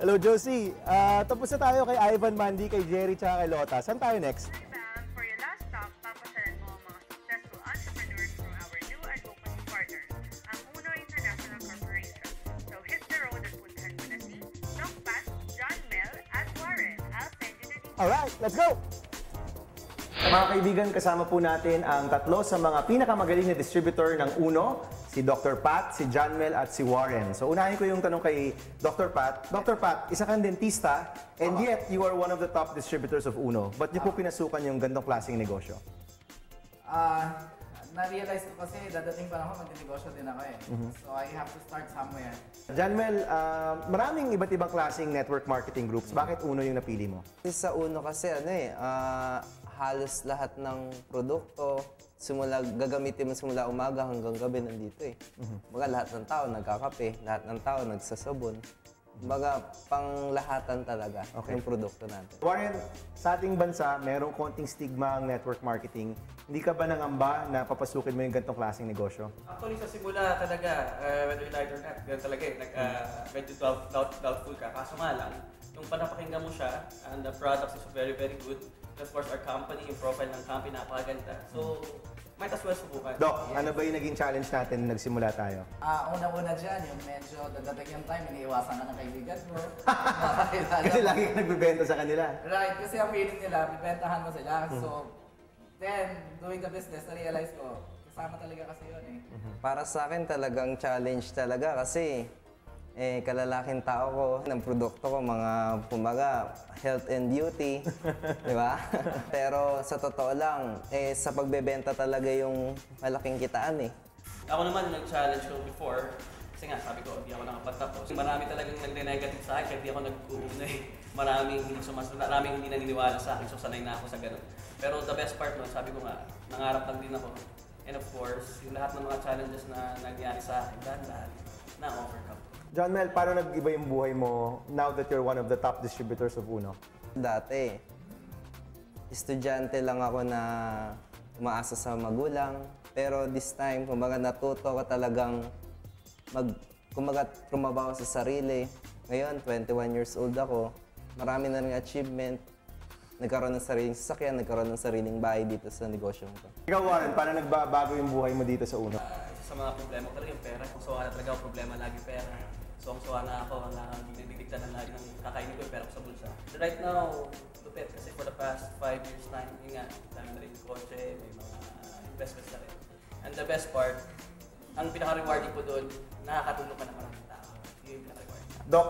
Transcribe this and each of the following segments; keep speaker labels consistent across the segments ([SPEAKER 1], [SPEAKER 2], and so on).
[SPEAKER 1] Hello, Josie. Tapos na tayo kay Ivan, Mandy, kay Jerry, tsaka kay Lota. Saan tayo next?
[SPEAKER 2] Hi, Bam. For your last stop, papasalan mo ang mga successful entrepreneurs from our new advocacy partners, ang Uno International Corporation. So hit the road at puntahan mo na si Doc Pat, John Mel, at Warren. I'll send you the details.
[SPEAKER 1] Alright, let's go! Mga kaibigan, kasama po natin ang tatlo sa mga pinakamagaling na distributor ng Uno, si Dr. Pat, si John Mel, at si Warren. So unahin ko yung tanong kay Dr. Pat. Dr. Pat, isa kang dentista, and yet you are one of the top distributors of Uno. Ba't niyo po pinasukan yung gantong klaseng negosyo?
[SPEAKER 3] Na-realize ko kasi dadating pa ako, mag-negosyo din ako eh. So I have to start somewhere.
[SPEAKER 1] John Mel, maraming iba't ibang klaseng network marketing groups. Bakit Uno yung napili mo?
[SPEAKER 4] Sa Uno kasi halos lahat ng produkto, gagamitin mo simula umaga hanggang gabi nandito eh. Baga lahat ng tao nagkakape, lahat ng tao nagsasabon. Baga panglahatan talaga yung produkto natin.
[SPEAKER 1] Warren, sa ating bansa, merong konting stigma ang network marketing. Hindi ka ba nangamba na papasukin mo yung gantong klaseng negosyo?
[SPEAKER 5] Actually, sa simula talaga, whether you like or not, ganun talaga eh. Medyo doubtful ka. Kaso nga lang, yung panapakinggan mo siya, and the products is very, very good. Of course, our company, yung profile ng company, napakaganda. So, might as well subukan.
[SPEAKER 1] Doc, ano ba yung naging challenge natin nung nagsimula tayo?
[SPEAKER 3] Una-una dyan, yung medyo dadating yung time, iniiwasan ka ng kaibigan mo.
[SPEAKER 1] Kasi lagi ka nagbibenta sa kanila.
[SPEAKER 3] Right, kasi ang feeling nila, bibentahan mo sila. So, then, doing the business, na-realize ko, kasama talaga kasi yun eh.
[SPEAKER 4] Para sa akin talagang challenge talaga kasi kalalaking tao ko, ng produkto ko, mga kumbaga, health and beauty, di ba? Pero sa totoo lang, sa pagbebenta talaga yung malaking kitaan eh.
[SPEAKER 5] Ako naman, nag-challenge ko before, kasi nga, sabi ko, hindi ako nakapagtapos. Marami talagang nag-negative sa akin, kaya hindi ako nag-uuna eh. Maraming hindi naniniwala sa akin, so sanay na ako sa ganun. Pero the best part nun, sabi ko nga, nangarap lang din ako. And of course, yung lahat ng mga challenges na nangyari sa akin, lahat na-overcome.
[SPEAKER 1] John Mel, paano nag-iba yung buhay mo now that you're one of the top distributors of Uno?
[SPEAKER 4] Dati, estudyante lang ako na umaasa sa magulang. Pero this time, kumbaga natuto ko talagang tumabaho sa sarili. Ngayon, 21 years old ako. Marami na rin achievement. Nagkaroon ng sariling sasakyan, nagkaroon ng sariling bahay dito sa negosyo ko.
[SPEAKER 1] Ikaw, Warren, paano nagbabago yung buhay mo dito sa Uno?
[SPEAKER 5] Isa sa mga problema ko talaga yung pera. Kung sawa na talaga ang problema, lagi pera. So, ang sawa na ako na dinidiktanan lagi ng kakainin ko yung pera ko sa bulsa. So, right now, lupit kasi for the past 5 years na, yun nga, dami na rin yung kotse, may mga investments na rin. And the best part, ang pinaka-rewarding ko doon, nakakatulong ka ng maraming tao. Yun yung pinaka-rewarding.
[SPEAKER 1] Doc,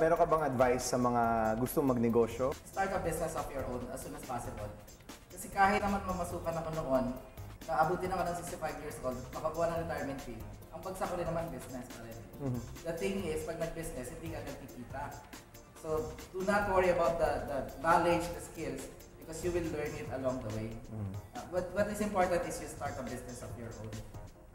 [SPEAKER 1] meron ka bang advice sa mga gustong magnegosyo?
[SPEAKER 3] Start a business of your own as soon as possible. Kasi kahit naman mamasukan ako noon, naabuti naman ng 65 years old, makakuha ng retirement fee. Ang bagsak ko rin naman business pa rin. The thing is, pag nag-business, hindi ka nagkikita. So, do not worry about the knowledge, the skills, because you will learn it along the way. What is important is you start a business of your own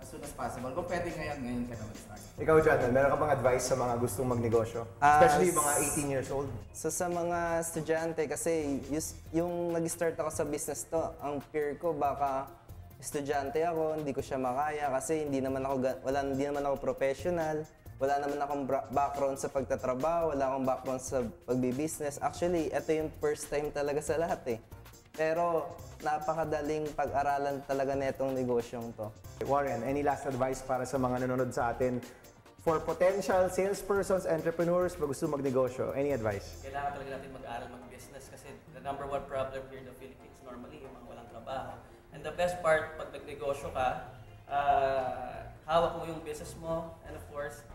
[SPEAKER 3] as soon as possible. Kung pwede ngayon ka na mag-start.
[SPEAKER 1] Ikaw, John, meron ka bang advice sa mga gustong magnegosyo? Especially mga 18 years old?
[SPEAKER 4] So sa mga estudyante, kasi yung nag-start ako sa business to, ang fear ko baka estudyante ako, hindi ko siya makaya kasi hindi naman ako professional, wala naman akong background sa pagtatrabaho, wala akong background sa pagbi-business. Actually, ito yung first time talaga sa lahat eh. Pero napakadaling pag-aralan talaga na itong negosyong to.
[SPEAKER 1] Warren, any last advice para sa mga nanonood sa atin for potential salespersons, entrepreneurs, pag gusto magnegosyo? Any advice?
[SPEAKER 5] Kailangan talaga natin mag-aral mag-business kasi the number one problem here in the Philippines normally yung mga walang trabaho. And the best part, pag nagnegosyo ka, hawak mo yung business mo, and of course,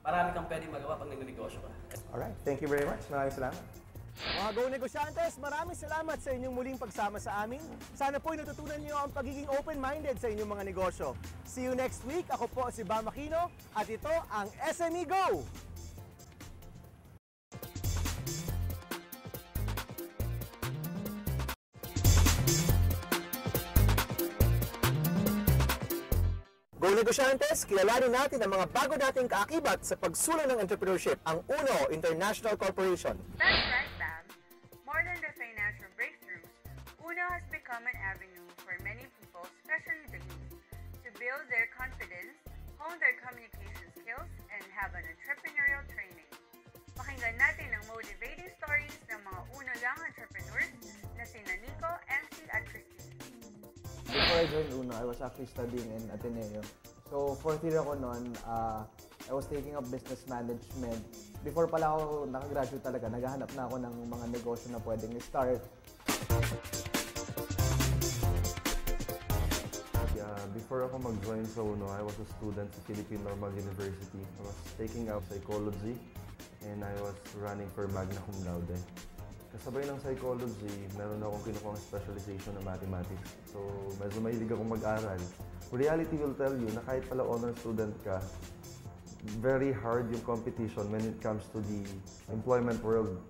[SPEAKER 5] marami kang pwedeng magawa pag nagnegosyo ka.
[SPEAKER 1] Alright, thank you very much. Maraming salamat. Mga Go Negosyantes, maraming salamat sa inyong muling pagsama sa amin. Sana po'y natutunan niyo ang pagiging open-minded sa inyong mga negosyo. See you next week. Ako po si Bam Aquino at ito ang SME Go! Go Negosyantes, kilalanin natin ang mga bago nating kaakibat sa pagsulong ng entrepreneurship, ang Uno International Corporation.
[SPEAKER 2] That's right, Bam. More than the financial breakthroughs, Uno has become an avenue for many people, especially the youth, to build their confidence, hone their communication skills, and have an entrepreneurial training. Pakinggan natin ang motivating stories ng mga uno lang entrepreneurs na sina Nico, MC at Christine.
[SPEAKER 6] Before I joined Uno, I was actually studying in Ateneo. So, fourth year ako noon, I was taking up business management. Before pala ako nakagraduate talaga, naghahanap na ako ng mga negosyo na pwedeng i-start.
[SPEAKER 7] Before ako mag-join sa UNO, I was a student sa Philippine Normal University. I was taking up psychology and I was running for magna cum laude. Kasabay ng psychology, meron akong kinukuha specialization na mathematics. So, medyo mahilig akong mag-aral. Reality will tell you na kahit pala honor student ka, very hard yung competition when it comes to the employment world.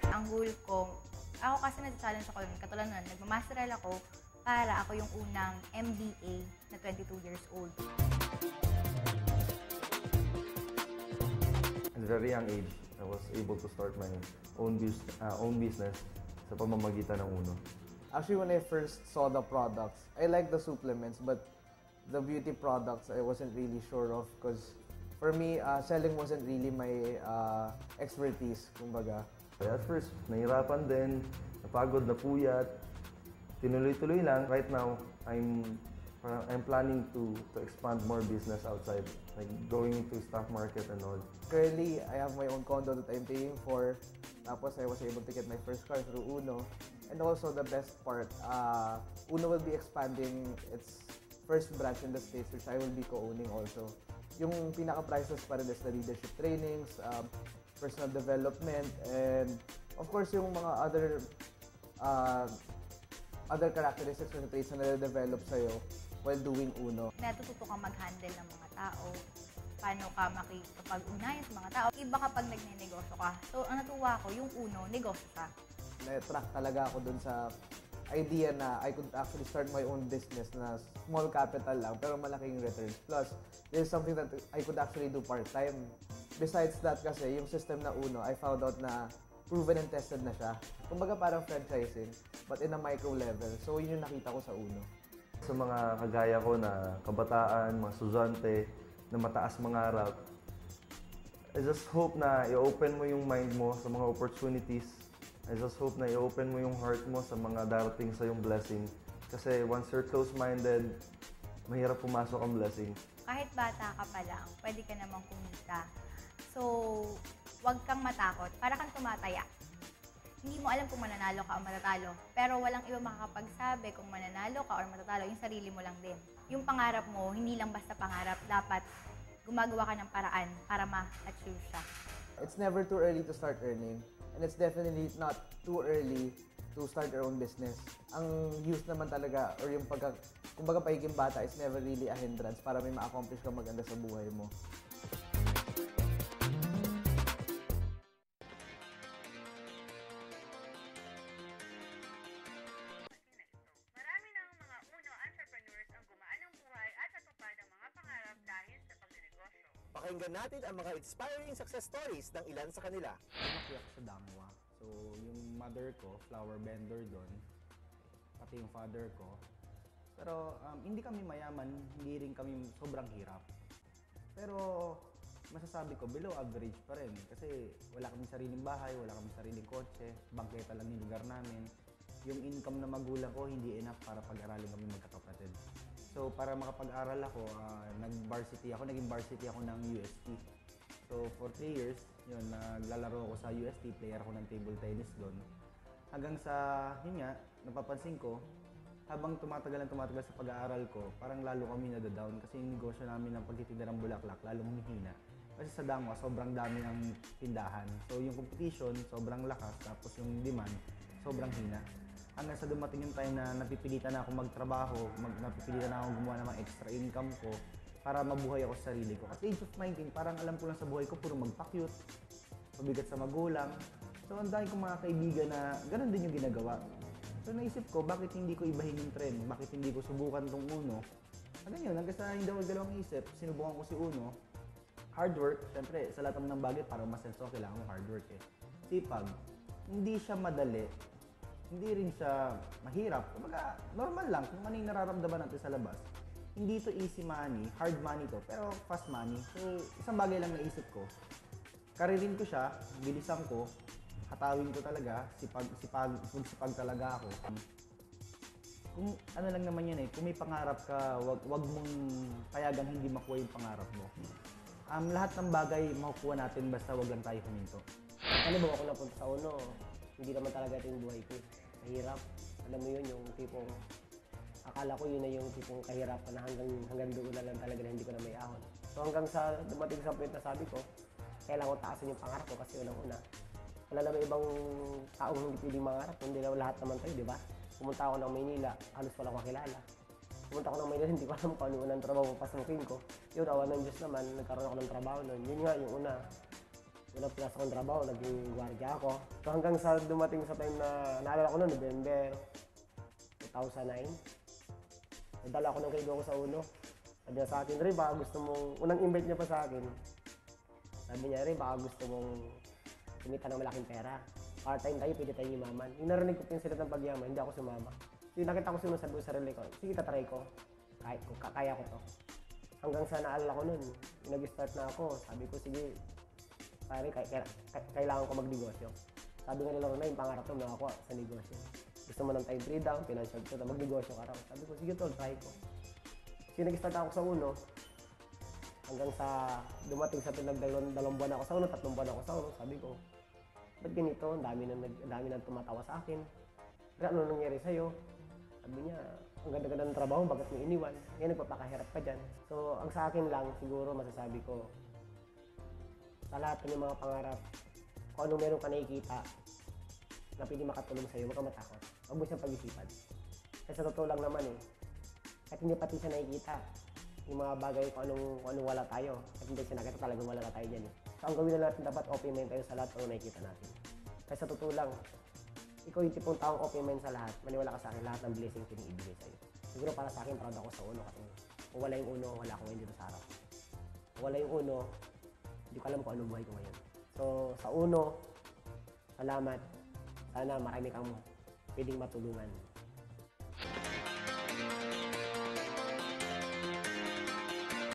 [SPEAKER 8] Ang goal ko, ako kasi nag-challenge ako nun, katulad nun, nagmamasteral ako para ako yung unang MBA na 22 years old.
[SPEAKER 7] At a very young age, I was able to start my own business sa pamamagitan ng UNO.
[SPEAKER 6] Actually, when I first saw the products, I liked the supplements, but the beauty products I wasn't really sure of because for me, selling wasn't really my expertise, kumbaga.
[SPEAKER 7] At first, nahirapan din, napagod, napuyat, tinuloy-tuloy lang. Right now, I'm planning to expand more business outside, like going into stock market and all.
[SPEAKER 6] Currently, I have my own condo that I'm paying for. Tapos I was able to get my first car through Uno. And also the best part, Uno will be expanding its first branch in the States, which I will be co-owning also. Yung pinaka-priceless pa rin is the leadership trainings, personal development, and of course yung mga other characteristics or traits na nade-develop sa'yo while doing Uno.
[SPEAKER 8] Natututo kang mag-handle ng mga tao, paano ka makikipag-ugnayan sa mga tao. Iba kapag nagne-negosyo ka. So, ang natuwa ko, yung Uno, negosyo siya.
[SPEAKER 6] Na-attract talaga ako dun sa idea na I could actually start my own business na small capital lang pero malaking returns. Plus, this is something that I could actually do part-time. Besides that kasi, yung system na Uno, I found out na proven and tested na siya. Kumbaga parang franchising, but in a micro level. So, yun yung nakita ko sa Uno.
[SPEAKER 7] Sa mga kagaya ko na kabataan, mga estudyante, na mataas mangarap, I just hope na i-open mo yung mind mo sa mga opportunities. I just hope na i-open mo yung heart mo sa mga darating sa yung blessing. Kasi once you're close-minded, mahirap pumasok ang blessing.
[SPEAKER 8] Kahit bata ka pa lang, pwede ka namang kumita. So, huwag kang matakot. Para kang tumataya. Hindi mo alam kung mananalo ka o matatalo. Pero walang iba makakapagsabi kung mananalo ka o matatalo. Yung sarili mo lang din. Yung pangarap mo, hindi lang basta pangarap. Dapat gumagawa ka ng paraan para ma-achieve siya.
[SPEAKER 6] It's never too early to start earning. And it's definitely not too early to start your own business. Ang youth naman talaga, or yung kumbaga pagiging bata is never really a hindrance para may ma-accomplish ka maganda sa buhay mo.
[SPEAKER 2] Marami ng mga uno entrepreneurs ang gumaan ng buhay at natupad ang mga pangarap dahil sa pagnenegosyo.
[SPEAKER 1] Pakinggan natin ang mga inspiring success stories ng ilan sa kanila.
[SPEAKER 9] Lumaki ako sa Damwa. So, yung mother ko, flower vendor doon. Pati yung father ko. Pero hindi kami mayaman, hindi rin kami sobrang hirap. Pero masasabi ko, below average pa rin. Kasi wala kaming sariling bahay, wala kaming sariling kotse, bangketa lang yung lugar namin. Yung income na magulang ko, hindi enough para pag-aralin kami magkakapatid. So, para makapag-aral ako, naging varsity ako ng UST. So, for 3 years, yun, naglalaro ako sa UST, player ako ng table tennis doon. Hanggang sa, yun nga, napapansin ko, habang tumatagal sa pag-aaral ko, parang lalo kami nada-down kasi yung negosyo namin ng pagtitinda ng bulaklak, lalo humihina. Kasi sa Damwa, sobrang dami ng tindahan. So, yung competition, sobrang lakas, tapos yung demand, sobrang hina. Hanggang sa dumating yung time na napipilitan na ako magtrabaho, napipilitan na ako gumawa ng mga extra income ko para mabuhay ako sa sarili ko. At age of 19, parang alam ko lang sa buhay ko, puro magpa-cute, mabigat sa magulang. So, ang dami kong mga kaibigan na ganun din yung ginagawa. So, naisip ko, bakit hindi ko ibahin yung trend? Bakit hindi ko subukan tong Uno? Hanggang yun, hanggang sa hindi ako dalawang isip, sinubukan ko si Uno. Hard work, syempre, sa lahat ng bagay, para masenso, kailangan mo hard work eh. Sipag, hindi siya madali, hindi rin siya mahirap. Kumbaga, normal lang kung ano yung nararamdaman natin sa labas. hindi to easy money, hard money to, pero fast money. So, isang bagay lang naisip ko. Karirin ko siya, bilisan ko, hatawin ko talaga, magsipag talaga ako. Kung ano lang naman yan kung may pangarap ka, wag mong payagan hindi makuha yung pangarap mo. Lahat ng bagay makukuha natin basta wag lang tayo huminto.
[SPEAKER 10] Ano ba ako napunta sa uno, hindi naman talaga ito yung buhay ko. Mahirap. Alam mo yun, yung tipong, akala ko yun na yung tipong kahirapan na hanggang doon na lang talaga na hindi ko na may ahon. So hanggang sa dumating sa point na sabi ko, kailangan ko taasan yung pangarap ko kasi unang-una. Wala naman ibang taong hindi pwedeng mangarap, hindi na lahat naman tayo, di ba? Pumunta ako ng Maynila, halos wala ko kilala. Pumunta ako ng Maynila, hindi ko alam kung ano unang trabaho papasukin ko. Yun, awa ng Diyos naman, nagkaroon ako ng trabaho noon. Yun nga, yung una. Unang pinasok kong trabaho, naging gwardiya ako. So hanggang sa dumating sa time na, naalala ko noon, November 2009. Nadala ko ng kaibigan ko sa uno. Sabi niya sa akin, Ray, baka gusto mong, unang invite niya pa sa akin. Sabi niya, Ray, baka gusto mong kumita ng malaking pera. Part-time tayo, pwede tayo yumaman. Yung narinig ko yung sila ng pagyaman, hindi ako sumama. So nakita ko sunod sa sarili ko, sige, tatry ko. Kahit ko, kaya ko to. Hanggang sa naalala ko nun, nag-start na ako. Sabi ko, sige, pare, kailangan ko magnegosyo. Sabi nga nila na yung pangarap mo nakakuha sa negosyo. Gusto mo ng time freedom, financial freedom, magnegosyo ka raw. Sabi ko, sige tol, try ko. Kasi nag-start ako sa uno, hanggang sa dumating sa dalawang buwan ako sa uno, 3 buwan ako sa uno, sabi ko, ba't ganito? Ang dami nang tumatawa sa akin. Kaya ano nangyari sa'yo? Sabi niya, ang ganda-ganda ng trabaho, bakit mo iniwan? Ngayon nagpapakahirap ka dyan. So, ang sa akin lang, siguro masasabi ko, sa lahat ng mga pangarap, kung anong meron ka nakikita na pwede makatulong sa'yo, huwag kang matakot. Huwag mo siyang pag-isipan. Kasi sa totoo lang naman kahit hindi pati siya nakikita, yung mga bagay kung anong wala tayo, at hindi siya nakita talagang wala na tayo dyan So ang gawin na natin dapat open mind tayo sa lahat ng nakikita natin. Kasi sa totoo lang, ikaw yung tipong taong open mind sa lahat, maniwala ka sa akin, lahat ng blessing pwedeng ibigay sa'yo. Siguro para sa akin, proud ako sa uno kasi kung wala yung uno, wala ako ngayon dito sa harap. Kung wala yung uno, hindi ko alam kung anong buhay ko ngayon. So sa uno, salamat. Sana marami kang pwedeng matulungan.